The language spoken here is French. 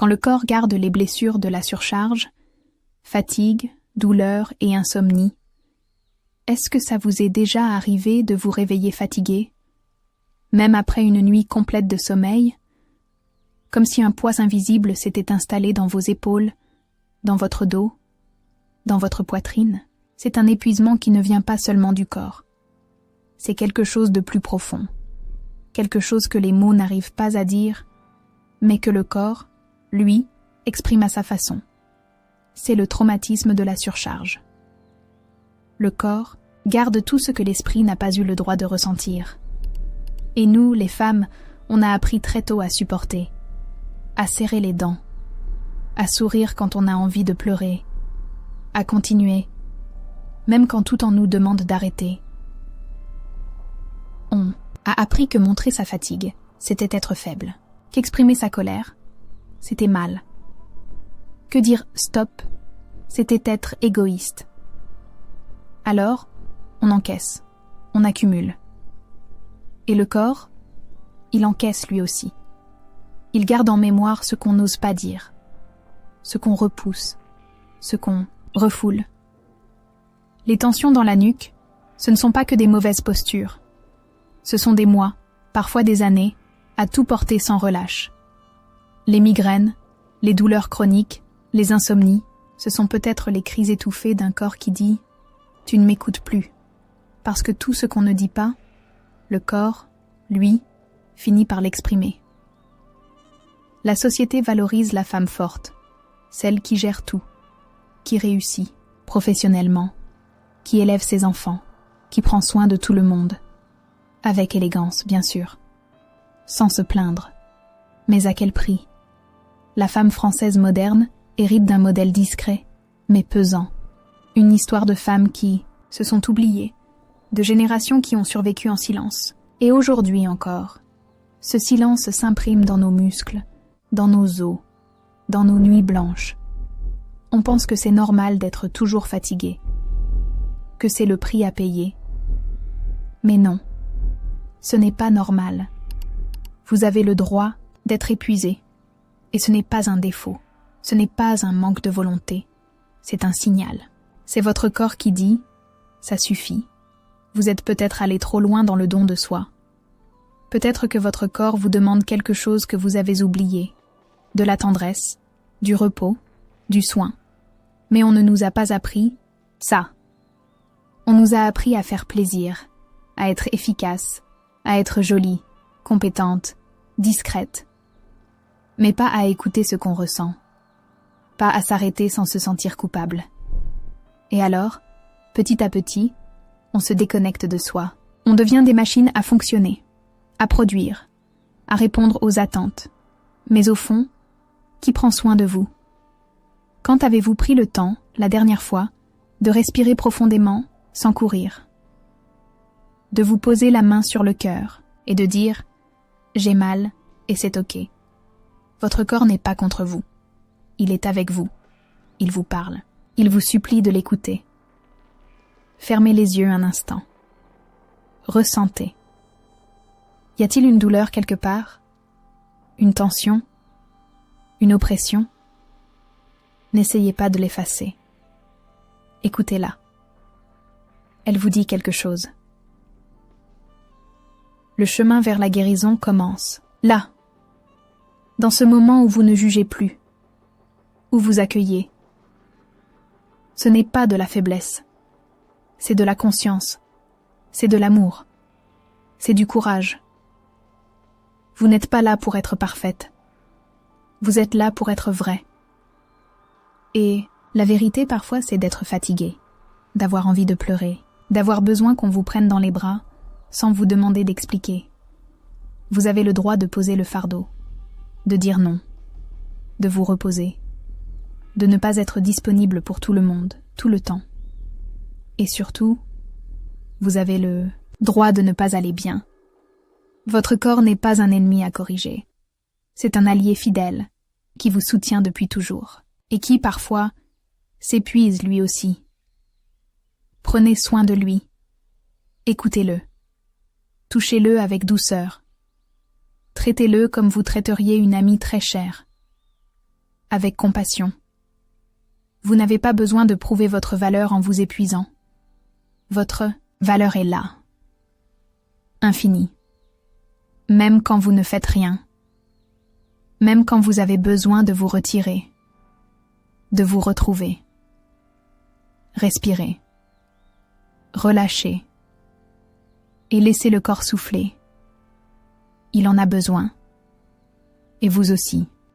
Quand le corps garde les blessures de la surcharge, fatigue, douleur et insomnie, est-ce que ça vous est déjà arrivé de vous réveiller fatigué, même après une nuit complète de sommeil, comme si un poids invisible s'était installé dans vos épaules, dans votre dos, dans votre poitrine? C'est un épuisement qui ne vient pas seulement du corps. C'est quelque chose de plus profond, quelque chose que les mots n'arrivent pas à dire, mais que le corps, lui, exprime à sa façon. C'est le traumatisme de la surcharge. Le corps garde tout ce que l'esprit n'a pas eu le droit de ressentir. Et nous, les femmes, on a appris très tôt à supporter, à serrer les dents, à sourire quand on a envie de pleurer, à continuer, même quand tout en nous demande d'arrêter. On a appris que montrer sa fatigue, c'était être faible, qu'exprimer sa colère, c'était mal, que dire « stop », c'était être égoïste. Alors, on encaisse, on accumule. Et le corps, il encaisse lui aussi. Il garde en mémoire ce qu'on n'ose pas dire, ce qu'on repousse, ce qu'on refoule. Les tensions dans la nuque, ce ne sont pas que des mauvaises postures. Ce sont des mois, parfois des années, à tout porter sans relâche. Les migraines, les douleurs chroniques, les insomnies, ce sont peut-être les cris étouffés d'un corps qui dit « Tu ne m'écoutes plus », parce que tout ce qu'on ne dit pas, le corps, lui, finit par l'exprimer. La société valorise la femme forte, celle qui gère tout, qui réussit professionnellement, qui élève ses enfants, qui prend soin de tout le monde. Avec élégance, bien sûr. Sans se plaindre. Mais à quel prix? La femme française moderne hérite d'un modèle discret, mais pesant. Une histoire de femmes qui se sont oubliées, de générations qui ont survécu en silence. Et aujourd'hui encore, ce silence s'imprime dans nos muscles, dans nos os, dans nos nuits blanches. On pense que c'est normal d'être toujours fatigué, que c'est le prix à payer. Mais non, ce n'est pas normal. Vous avez le droit d'être épuisé, et ce n'est pas un défaut, ce n'est pas un manque de volonté, c'est un signal. C'est votre corps qui dit « ça suffit ». Vous êtes peut-être allé trop loin dans le don de soi. Peut-être que votre corps vous demande quelque chose que vous avez oublié, de la tendresse, du repos, du soin. Mais on ne nous a pas appris ça. On nous a appris à faire plaisir, à être efficace, à être jolie, compétente, discrète. Mais pas à écouter ce qu'on ressent, pas à s'arrêter sans se sentir coupable. Et alors, petit à petit, on se déconnecte de soi. On devient des machines à fonctionner, à produire, à répondre aux attentes. Mais au fond, qui prend soin de vous? Quand avez-vous pris le temps, la dernière fois, de respirer profondément, sans courir? De vous poser la main sur le cœur et de dire « J'ai mal et c'est ok ». Votre corps n'est pas contre vous. Il est avec vous. Il vous parle. Il vous supplie de l'écouter. Fermez les yeux un instant. Ressentez. Y a-t-il une douleur quelque part? Une tension? Une oppression? N'essayez pas de l'effacer. Écoutez-la. Elle vous dit quelque chose. Le chemin vers la guérison commence, là, dans ce moment où vous ne jugez plus, où vous accueillez. Ce n'est pas de la faiblesse, c'est de la conscience, c'est de l'amour, c'est du courage. Vous n'êtes pas là pour être parfaite, vous êtes là pour être vraie. Et la vérité parfois c'est d'être fatigué, d'avoir envie de pleurer, d'avoir besoin qu'on vous prenne dans les bras sans vous demander d'expliquer. Vous avez le droit de poser le fardeau, de dire non, de vous reposer, de ne pas être disponible pour tout le monde, tout le temps. Et surtout, vous avez le droit de ne pas aller bien. Votre corps n'est pas un ennemi à corriger. C'est un allié fidèle qui vous soutient depuis toujours et qui, parfois, s'épuise lui aussi. Prenez soin de lui. Écoutez-le. Touchez-le avec douceur. Traitez-le comme vous traiteriez une amie très chère. avec compassion. Vous n'avez pas besoin de prouver votre valeur en vous épuisant. Votre valeur est là, infinie. Même quand vous ne faites rien, même quand vous avez besoin de vous retirer, de vous retrouver. Respirez, relâchez et laissez le corps souffler. Il en a besoin, et vous aussi.